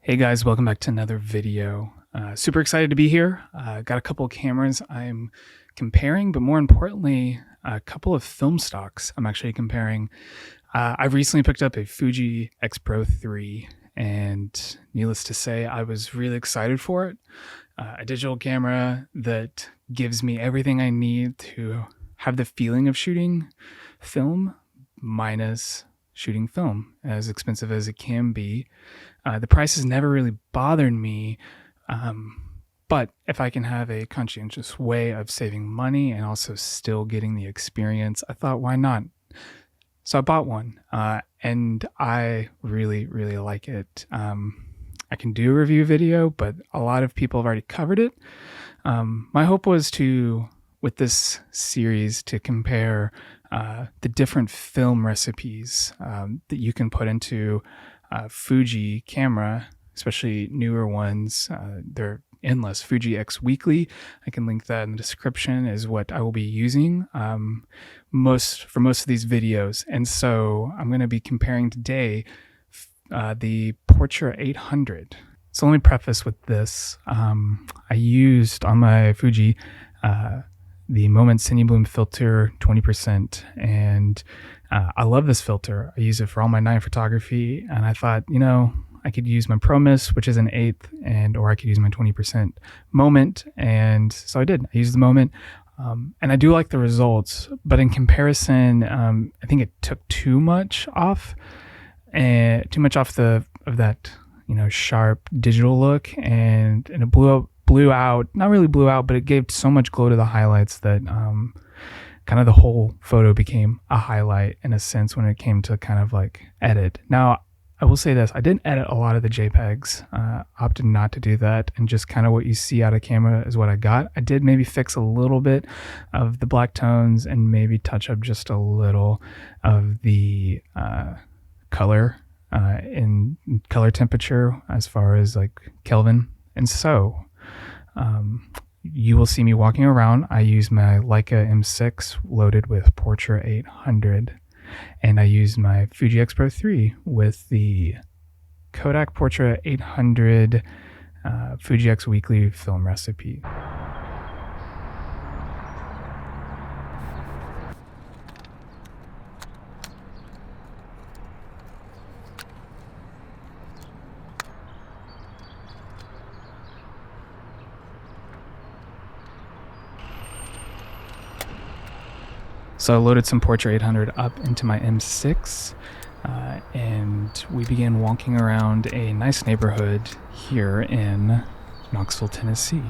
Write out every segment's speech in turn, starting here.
Hey guys, welcome back to another video. Super excited to be here. Got a couple of cameras I'm comparing, but more importantly, a couple of film stocks I'm actually comparing. I've recently picked up a Fuji X-Pro3, and needless to say, I was really excited for it. A digital camera that gives me everything I need to have the feeling of shooting film minus shooting film, as expensive as it can be. The price has never really bothered me, but if I can have a conscientious way of saving money and also still getting the experience, I thought, why not? So I bought one, and I really, really like it. I can do a review video, but a lot of people have already covered it. My hope was with this series, to compare the different film recipes that you can put into Fuji camera, especially newer ones. They're endless. Fuji X Weekly, I can link that in the description, is what I will be using for most of these videos. And so I'm going to be comparing today the Portra 800. So let me preface with this. I used on my Fuji the Moment Cinebloom filter 20%, and I love this filter. I use it for all my night photography, and I thought, I could use my Pro Mist, which is an 1/8, or I could use my 20% Moment, and so I did. I used the Moment, and I do like the results, but in comparison, I think it took too much off of that sharp digital look, and it blew out, not really blew out, but it gave so much glow to the highlights that kind of the whole photo became a highlight in a sense when it came to kind of like edit. Now, I will say this, I didn't edit a lot of the JPEGs, opted not to do that, and just kind of what you see out of camera is what I got. I did maybe fix a little bit of the black tones and maybe touch up just a little of the color in color temperature as far as like Kelvin. And so you will see me walking around. I use my Leica M6 loaded with Portra 800, and I used my Fuji X-Pro3 with the Kodak Portra 800 Fuji X Weekly film recipe. So I loaded some Portra 800 up into my M6, and we began walking around a nice neighborhood here in Knoxville, Tennessee.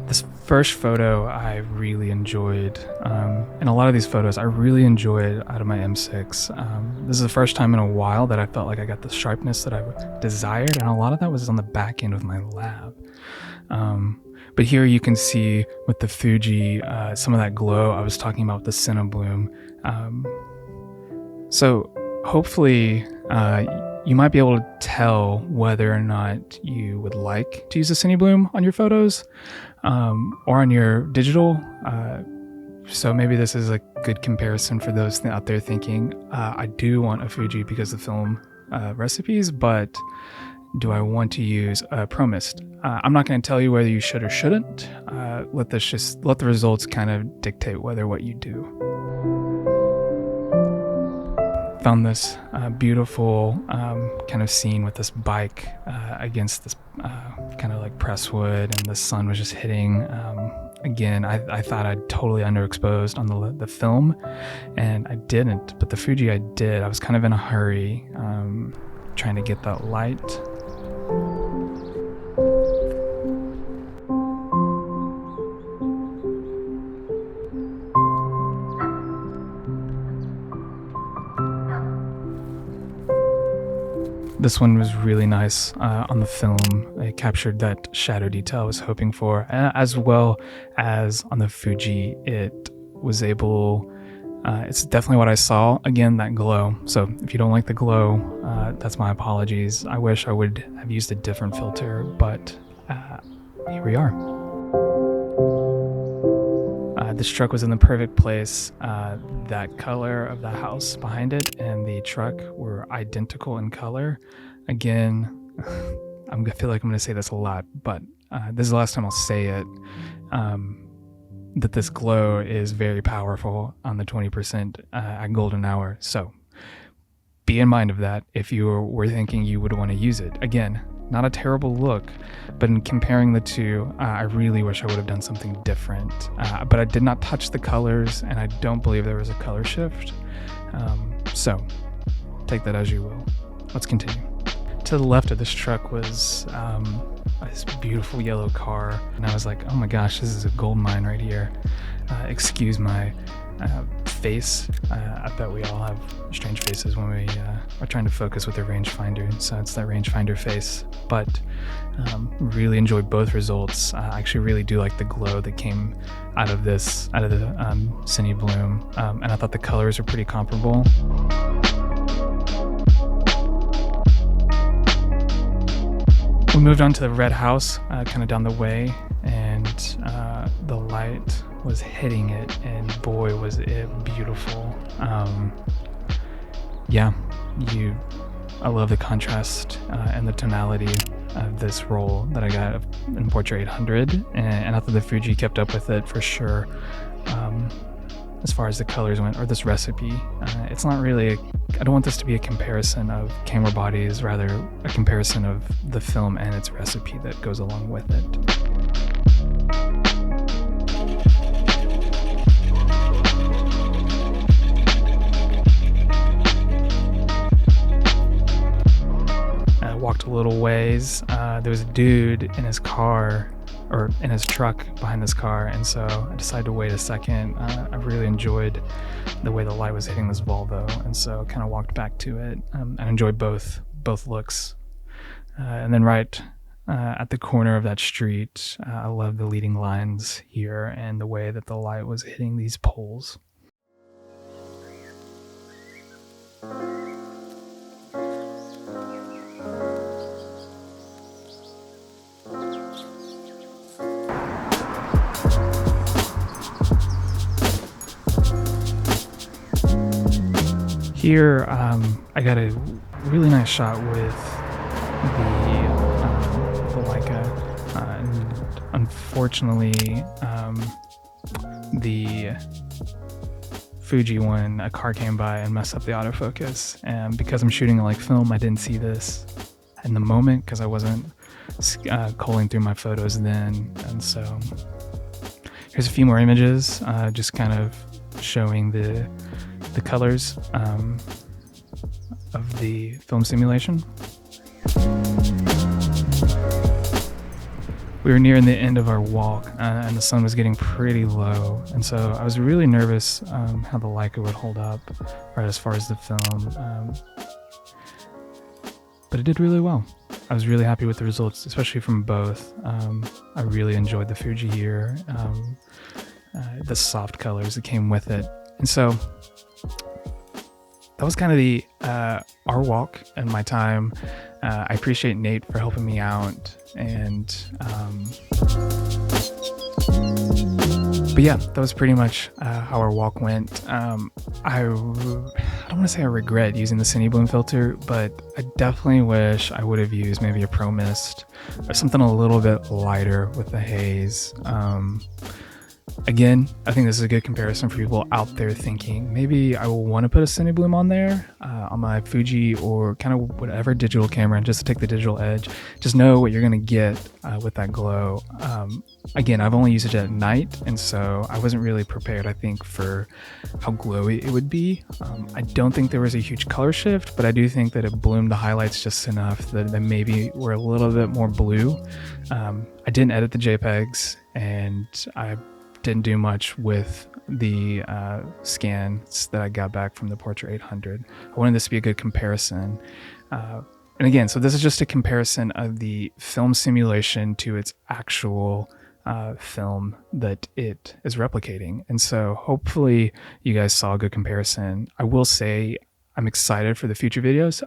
This first photo I really enjoyed, and a lot of these photos I really enjoyed out of my M6. This is the first time in a while that I felt like I got the sharpness that I desired, and a lot of that was on the back end of my lab. But here you can see with the Fuji, some of that glow I was talking about with the Cinebloom. So hopefully you might be able to tell whether or not you would like to use the Cinebloom on your photos or on your digital. So maybe this is a good comparison for those out there thinking, I do want a Fuji because of film recipes, but do I want to use a Pro Mist? I'm not going to tell you whether you should or shouldn't. Let the results kind of dictate what you do. Found this beautiful kind of scene with this bike against this kind of like presswood, and the sun was just hitting. Again, I thought I'd totally underexposed on the film, and I didn't. But the Fuji I did. I was kind of in a hurry, trying to get that light. This one was really nice on the film. It captured that shadow detail I was hoping for, as well as on the Fuji. It was able, it's definitely what I saw. Again, that glow. So if you don't like the glow, that's my apologies. I wish I would have used a different filter, but here we are. This truck was in the perfect place. That color of the house behind it and the truck were identical in color. Again, I feel like I'm going to say this a lot, but this is the last time I'll say it, that this glow is very powerful on the 20% at golden hour. So be in mind of that if you were thinking you would want to use it. Again, not a terrible look, but in comparing the two, I really wish I would have done something different. But I did not touch the colors, and I don't believe there was a color shift. So take that as you will. Let's continue. To the left of this truck was this beautiful yellow car, and I was like, oh my gosh, this is a gold mine right here. Excuse my face. I bet we all have strange faces when we are trying to focus with the rangefinder, so it's that rangefinder face. But really enjoyed both results. I actually really do like the glow that came out of the Cine Bloom, and I thought the colors were pretty comparable. We moved on to the red house, kind of down the way, and the light was hitting it, and boy was it beautiful. I love the contrast and the tonality of this roll that I got in Portra 800, and I thought the Fuji kept up with it for sure. As far as the colors went, or this recipe, it's not really I don't want this to be a comparison of camera bodies, rather a comparison of the film and its recipe that goes along with it. I walked a little ways. There was a dude in his car, or in his truck behind this car, and so I decided to wait a second. I really enjoyed the way the light was hitting this Volvo, and so kind of walked back to it. I enjoyed both looks. And then right at the corner of that street, I love the leading lines here and the way that the light was hitting these poles. Here, I got a really nice shot with the Leica, and unfortunately, the Fuji one, a car came by and messed up the autofocus, and because I'm shooting like film, I didn't see this in the moment because I wasn't culling through my photos then, and so here's a few more images, just kind of showing the colors of the film simulation. We were nearing the end of our walk, and the sun was getting pretty low, and so I was really nervous how the Leica would hold up right as far as the film, but it did really well. I was really happy with the results, especially from both. I really enjoyed the Fuji here, the soft colors that came with it, and so that was kind of the our walk and my time. I appreciate Nate for helping me out, and but yeah, that was pretty much how our walk went. I don't want to say I regret using the Cine Bloom filter, but I definitely wish I would have used maybe a Pro Mist or something a little bit lighter with the haze. Again, I think this is a good comparison for people out there thinking maybe I will want to put a Cine Bloom on there on my Fuji or kind of whatever digital camera, and just to take the digital edge. Just know what you're going to get with that glow. Again, I've only used it at night, and so I wasn't really prepared, I think, for how glowy it would be. I don't think there was a huge color shift, but I do think that it bloomed the highlights just enough that they maybe were a little bit more blue. I didn't edit the JPEGs, and I didn't do much with the scans that I got back from the Portra 800. I wanted this to be a good comparison. And again, so this is just a comparison of the film simulation to its actual film that it is replicating. And so hopefully you guys saw a good comparison. I will say I'm excited for the future videos.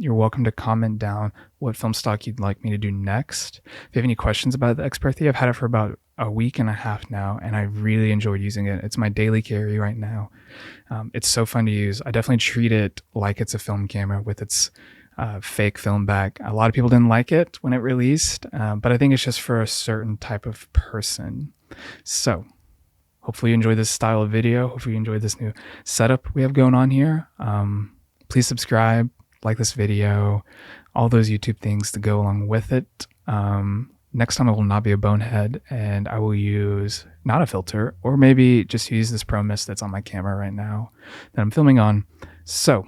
You're welcome to comment down what film stock you'd like me to do next. If you have any questions about the X-Pro3, I've had it for about a week and a half now, and I really enjoyed using it. It's my daily carry right now. It's so fun to use. I definitely treat it like it's a film camera with its fake film back. A lot of people didn't like it when it released, but I think it's just for a certain type of person. So hopefully you enjoy this style of video. Hopefully you enjoy this new setup we have going on here. Please subscribe, like this video, all those YouTube things to go along with it. Next time I will not be a bonehead, and I will use not a filter, or maybe just use this Pro Mist that's on my camera right now that I'm filming on. So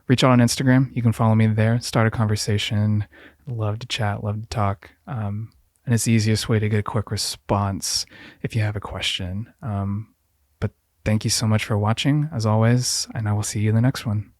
reach out on Instagram. You can follow me there, start a conversation. Love to chat, love to talk. And it's the easiest way to get a quick response if you have a question. But thank you so much for watching, as always, and I will see you in the next one.